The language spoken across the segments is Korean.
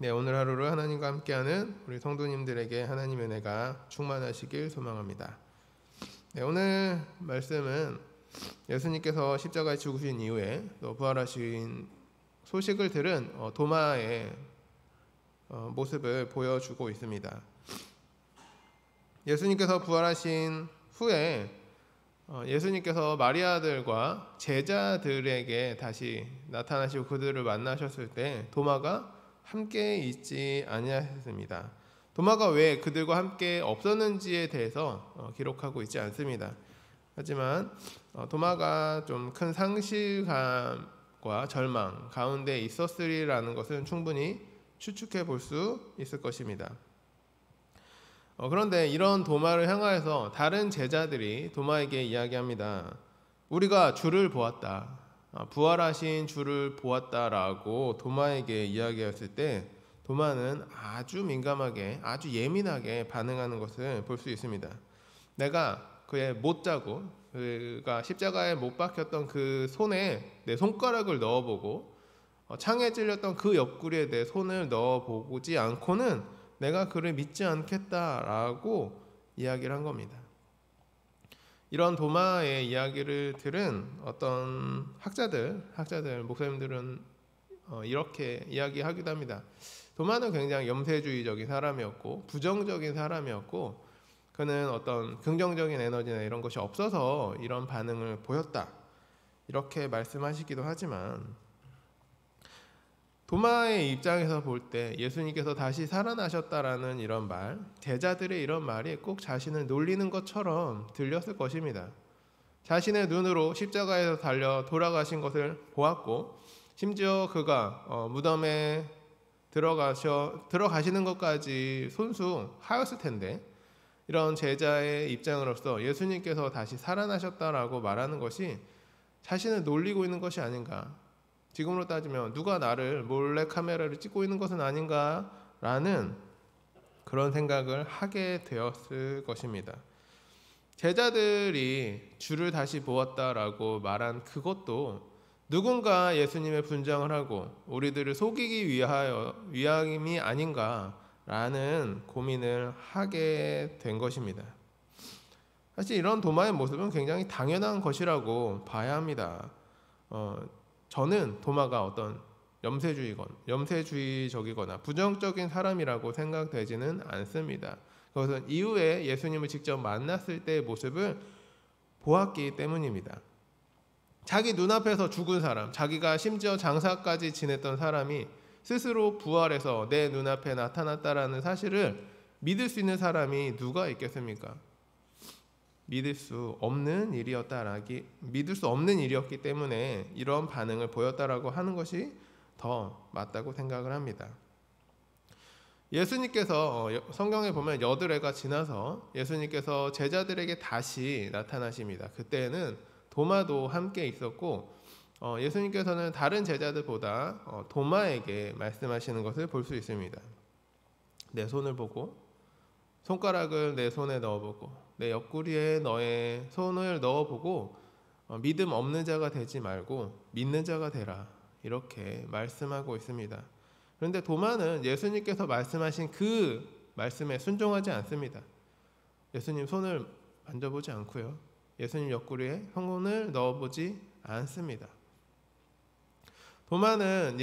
네, 오늘 하루를 하나님과 함께하는 우리 성도님들에게 하나님의 은혜가 충만하시길 소망합니다. 네, 오늘 말씀은 예수님께서 십자가에 죽으신 이후에 또 부활하신 소식을 들은 도마의 모습을 보여주고 있습니다. 예수님께서 부활하신 후에 예수님께서 마리아들과 제자들에게 다시 나타나시고 그들을 만나셨을 때 도마가 함께 있지 아니하였습니다. 도마가 왜 그들과 함께 없었는지에 대해서 기록하고 있지 않습니다. 하지만 도마가 좀 큰 상실감과 절망 가운데 있었으리라는 것은 충분히 추측해 볼 수 있을 것입니다. 그런데 이런 도마를 향하여서 다른 제자들이 도마에게 이야기합니다. 우리가 주를 보았다. 부활하신 주를 보았다라고 도마에게 이야기했을 때 도마는 아주 민감하게 아주 예민하게 반응하는 것을 볼 수 있습니다. 내가 그의 못자국, 그가 십자가에 못 박혔던 그 손에 내 손가락을 넣어보고 창에 찔렸던 그 옆구리에 내 손을 넣어보지 않고는 내가 그를 믿지 않겠다라고 이야기를 한 겁니다. 이런 도마의 이야기를 들은 어떤 학자들, 목사님들은 이렇게 이야기하기도 합니다. 도마는 굉장히 염세주의적인 사람이었고 부정적인 사람이었고 그는 어떤 긍정적인 에너지나 이런 것이 없어서 이런 반응을 보였다. 이렇게 말씀하시기도 하지만 도마의 입장에서 볼 때 예수님께서 다시 살아나셨다라는 이런 말, 제자들의 이런 말이 꼭 자신을 놀리는 것처럼 들렸을 것입니다. 자신의 눈으로 십자가에서 달려 돌아가신 것을 보았고 심지어 그가 무덤에 들어가시는 것까지 손수하였을 텐데 이런 제자의 입장으로서 예수님께서 다시 살아나셨다라고 말하는 것이 자신을 놀리고 있는 것이 아닌가. 지금으로 따지면 누가 나를 몰래 카메라를 찍고 있는 것은 아닌가라는 그런 생각을 하게 되었을 것입니다. 제자들이 주를 다시 보았다라고 말한 그것도 누군가 예수님의 분장을 하고 우리들을 속이기 위함이 아닌가라는 고민을 하게 된 것입니다. 사실 이런 도마의 모습은 굉장히 당연한 것이라고 봐야 합니다. 저는 도마가 어떤 염세주의적이거나 부정적인 사람이라고 생각되지는 않습니다. 그것은 이후에 예수님을 직접 만났을 때의 모습을 보았기 때문입니다. 자기 눈앞에서 죽은 사람, 자기가 심지어 장사까지 지냈던 사람이 스스로 부활해서 내 눈앞에 나타났다라는 사실을 믿을 수 있는 사람이 누가 있겠습니까? 믿을 수 없는 일이었기 때문에 이런 반응을 보였다라고 하는 것이 더 맞다고 생각을 합니다. 예수님께서 성경에 보면 여드레가 지나서 예수님께서 제자들에게 다시 나타나십니다. 그때는 도마도 함께 있었고 예수님께서는 다른 제자들보다 도마에게 말씀하시는 것을 볼 수 있습니다. 내 손을 보고 손가락을 내 손에 넣어보고 내 옆구리에 너의 손을 넣어보고 믿음 없는 자가 되지 말고 믿는 자가 되라 이렇게 말씀하고 있습니다. 그런데 도마는 예수님께서 말씀하신 그 말씀에 순종하지 않습니다. 예수님 손을 만져보지 않고요. 예수님 옆구리에 손을 넣어보지 않습니다. 도마는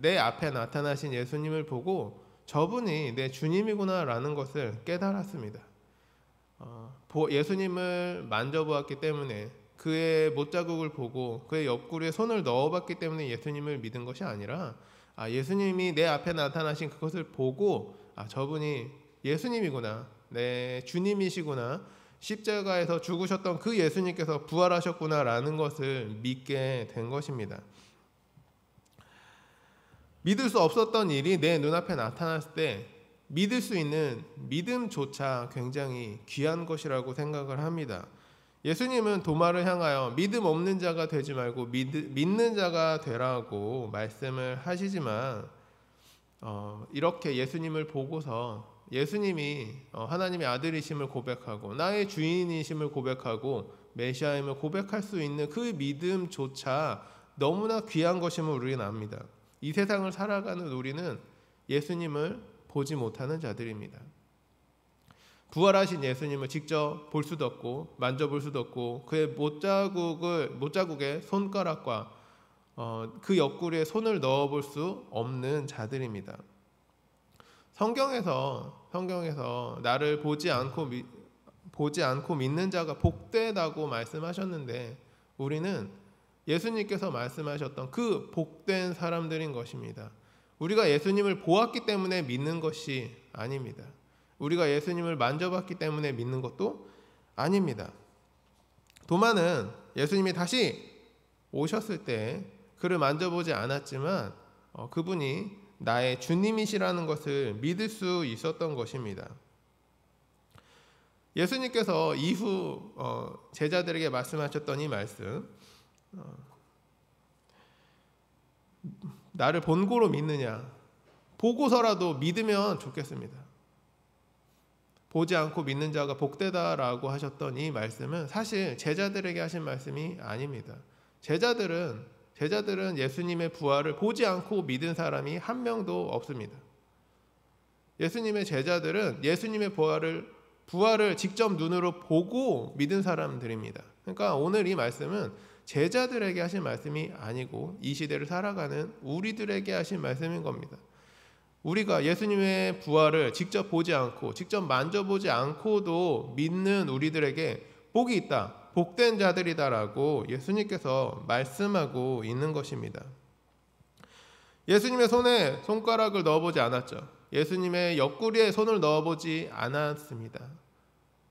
내 앞에 나타나신 예수님을 보고 저분이 내 주님이구나 라는 것을 깨달았습니다. 예수님을 만져보았기 때문에 그의 못자국을 보고 그의 옆구리에 손을 넣어봤기 때문에 예수님을 믿은 것이 아니라 예수님이 내 앞에 나타나신 그것을 보고 저분이 예수님이구나, 내 주님이시구나, 십자가에서 죽으셨던 그 예수님께서 부활하셨구나 라는 것을 믿게 된 것입니다. 믿을 수 없었던 일이 내 눈앞에 나타났을 때 믿을 수 있는 믿음조차 굉장히 귀한 것이라고 생각을 합니다. 예수님은 도마를 향하여 믿음 없는 자가 되지 말고 믿는 자가 되라고 말씀을 하시지만 이렇게 예수님을 보고서 예수님이 하나님의 아들이심을 고백하고 나의 주인이심을 고백하고 메시아임을 고백할 수 있는 그 믿음조차 너무나 귀한 것임을 우리는 압니다. 이 세상을 살아가는 우리는 예수님을 보지 못하는 자들입니다. 부활하신 예수님을 직접 볼 수도 없고 만져볼 수도 없고 그의 못자국에 손가락과 그 옆구리에 손을 넣어볼 수 없는 자들입니다. 성경에서 나를 보지 않고 믿는 자가 복되다고 말씀하셨는데 우리는 예수님께서 말씀하셨던 그 복된 사람들인 것입니다. 우리가 예수님을 보았기 때문에 믿는 것이 아닙니다. 우리가 예수님을 만져봤기 때문에 믿는 것도 아닙니다. 도마는 예수님이 다시 오셨을 때 그를 만져보지 않았지만 그분이 나의 주님이시라는 것을 믿을 수 있었던 것입니다. 예수님께서 이후 제자들에게 말씀하셨던 이 말씀, 나를 본고로 믿느냐, 보고서라도 믿으면 좋겠습니다. 보지 않고 믿는 자가 복되다라고 하셨던 이 말씀은 사실 제자들에게 하신 말씀이 아닙니다. 제자들은 예수님의 부활을 보지 않고 믿은 사람이 한 명도 없습니다. 예수님의 제자들은 예수님의 부활을 직접 눈으로 보고 믿은 사람들입니다. 그러니까 오늘 이 말씀은 제자들에게 하신 말씀이 아니고 이 시대를 살아가는 우리들에게 하신 말씀인 겁니다. 우리가 예수님의 부활을 직접 보지 않고 직접 만져보지 않고도 믿는 우리들에게 복이 있다, 복된 자들이다라고 예수님께서 말씀하고 있는 것입니다. 예수님의 손에 손가락을 넣어보지 않았죠. 예수님의 옆구리에 손을 넣어보지 않았습니다.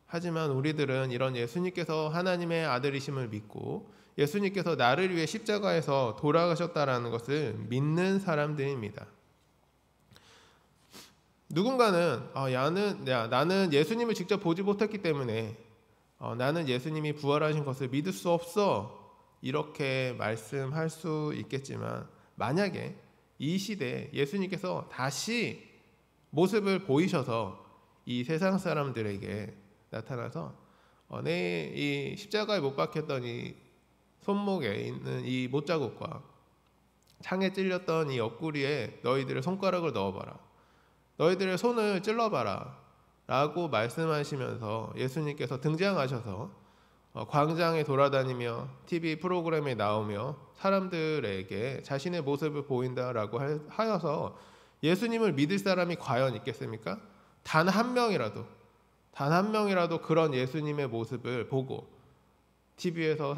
하지만 우리들은 이런 예수님께서 하나님의 아들이심을 믿고 예수님께서 나를 위해 십자가에서 돌아가셨다라는 것을 믿는 사람들입니다. 누군가는 나는 예수님을 직접 보지 못했기 때문에 나는 예수님이 부활하신 것을 믿을 수 없어 이렇게 말씀할 수 있겠지만 만약에 이 시대에 예수님께서 다시 모습을 보이셔서 이 세상 사람들에게 나타나서 내 이 십자가에 못 박혔던 이 손목에 있는 이 못자국과 창에 찔렸던 이 옆구리에 너희들의 손가락을 넣어봐라, 너희들의 손을 찔러봐라 라고 말씀하시면서 예수님께서 등장하셔서 광장에 돌아다니며 TV 프로그램에 나오며 사람들에게 자신의 모습을 보인다라고 하여서 예수님을 믿을 사람이 과연 있겠습니까? 단 한 명이라도 그런 예수님의 모습을 보고 TV에서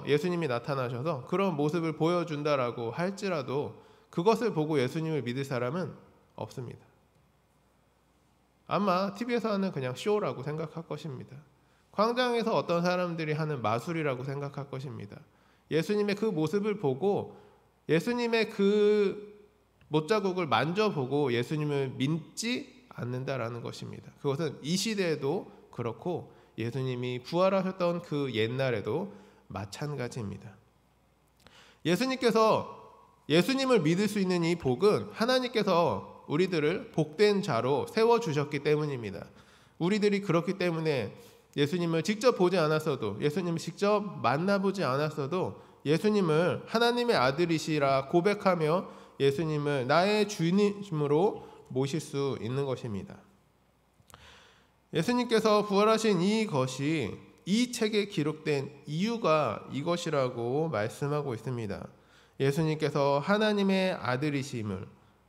예수님이 나타나셔서 그런 모습을 보여준다라고 할지라도 그것을 보고 예수님을 믿을 사람은 없습니다. 아마 TV에서 하는 그냥 쇼라고 생각할 것입니다. 광장에서 어떤 사람들이 하는 마술이라고 생각할 것입니다. 예수님의 그 모습을 보고 예수님의 그 못자국을 만져보고 예수님을 믿지 않는다라는 것입니다. 그것은 이 시대에도 그렇고 예수님이 부활하셨던 그 옛날에도 마찬가지입니다. 예수님을 믿을 수 있는 이 복은 하나님께서 우리들을 복된 자로 세워주셨기 때문입니다. 우리들이 그렇기 때문에 예수님을 직접 보지 않았어도, 예수님을 직접 만나보지 않았어도 예수님을 하나님의 아들이시라 고백하며 예수님을 나의 주님으로 모실 수 있는 것입니다. 예수님께서 부활하신 이것이 이 책에 기록된 이유가 이것이라고 말씀하고 있습니다. 예수님께서 하나님의 아들이심을,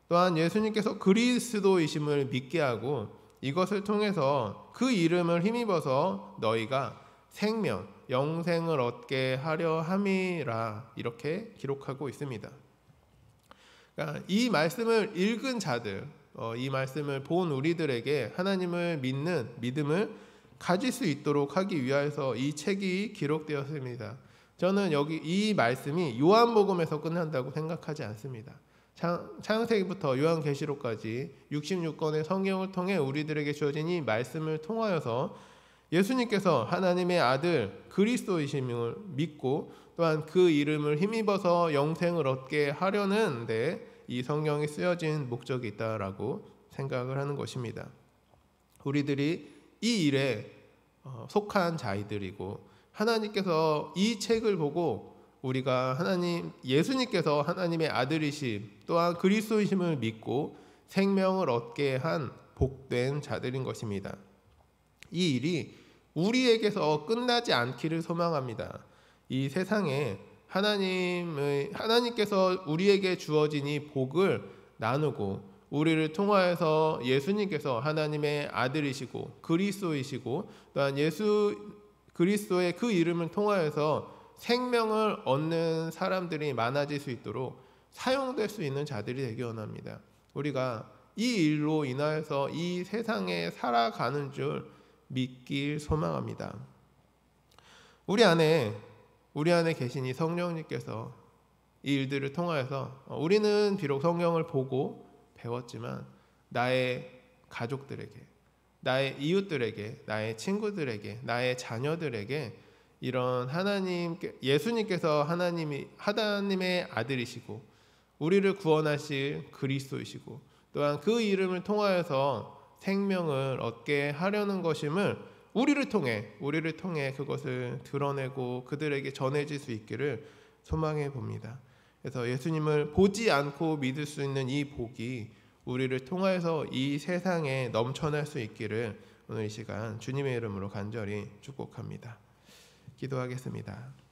또한 예수님께서 그리스도이심을 믿게 하고 이것을 통해서 그 이름을 힘입어서 너희가 생명, 영생을 얻게 하려 함이라 이렇게 기록하고 있습니다. 그러니까 이 말씀을 읽은 자들, 이 말씀을 본 우리들에게 하나님을 믿는 믿음을 가질 수 있도록 하기 위해서 이 책이 기록되었습니다. 저는 이 말씀이 요한복음에서 끝난다고 생각하지 않습니다. 창세기부터 요한계시록까지 66권의 성경을 통해 우리들에게 주어진 이 말씀을 통하여서 예수님께서 하나님의 아들 그리스도이심을 믿고 또한 그 이름을 힘입어서 영생을 얻게 하려는 데 이 성경이 쓰여진 목적이 있다라고 생각을 하는 것입니다. 우리들이 이 일에 속한 자이들이고 하나님께서 이 책을 보고 우리가 예수님께서 하나님의 아들이심 또한 그리스도이심을 믿고 생명을 얻게 한 복된 자들인 것입니다. 이 일이 우리에게서 끝나지 않기를 소망합니다. 이 세상에 하나님께서 우리에게 주어진 이 복을 나누고 우리를 통하여서 예수님께서 하나님의 아들이시고 그리스도이시고 또한 예수 그리스도의 그 이름을 통하여서 생명을 얻는 사람들이 많아질 수 있도록 사용될 수 있는 자들이 되기 원합니다. 우리가 이 일로 인하여서 이 세상에 살아가는 줄 믿길 소망합니다. 우리 안에 계신 이 성령님께서 이 일들을 통하여서 우리는 비록 성경을 보고 배웠지만 나의 가족들에게, 나의 이웃들에게, 나의 친구들에게, 나의 자녀들에게 이런 예수님께서 하나님의 아들이시고 우리를 구원하실 그리스도이시고 또한 그 이름을 통하여서 생명을 얻게 하려는 것임을 우리를 통해 그것을 드러내고 그들에게 전해질 수 있기를 소망해 봅니다. 그래서 예수님을 보지 않고 믿을 수 있는 이 복이 우리를 통하여서 이 세상에 넘쳐날 수 있기를 오늘 이 시간 주님의 이름으로 간절히 축복합니다. 기도하겠습니다.